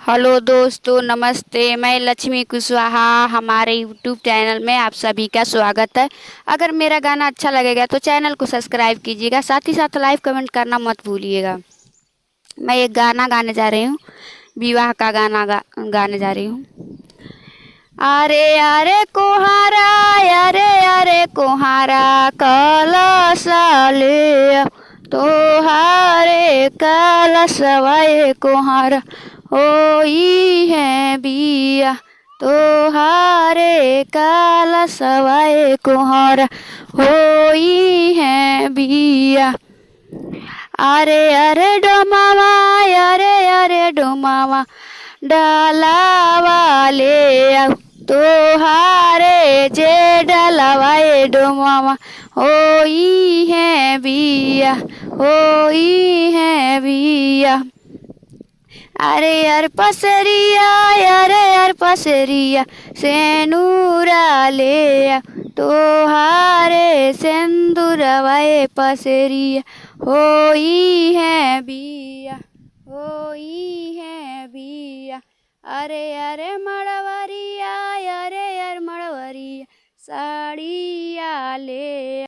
Hello दोस्तों, नमस्ते। मैं लक्ष्मी कुशवाहा, हमारे यूट्यूब चैनल में आप सभी का स्वागत है। अगर मेरा गाना अच्छा लगेगा तो चैनल को सब्सक्राइब कीजिएगा, साथ ही साथ लाइव कमेंट करना मत भूलिएगा। मैं एक गाना गाने जा रही हूँ, विवाह का गाना गाने जा रही हूँ। अरे अरे कोहारा, अरे अरे कोहारा, कलश ले तोहारे कलशवाए कोहारा, होई है बिया तोहारे कलशवाए कोहारा, होई है बिया। अरे अरे डोमावा, अरे अरे डोमावा, डालावा ले आओ तोहारे जे डलवाए डोमावा, होई है बिया, होई है बिया। अरे यार पसरिया, अरे यार पसरिया, सेनूरा ले आ तोहारे सेंदूरवाए पसरिया, होई है बिया, होई है बिया। अरे अरे मड़वरिया, अरे यार मड़वरिया, साड़िया ले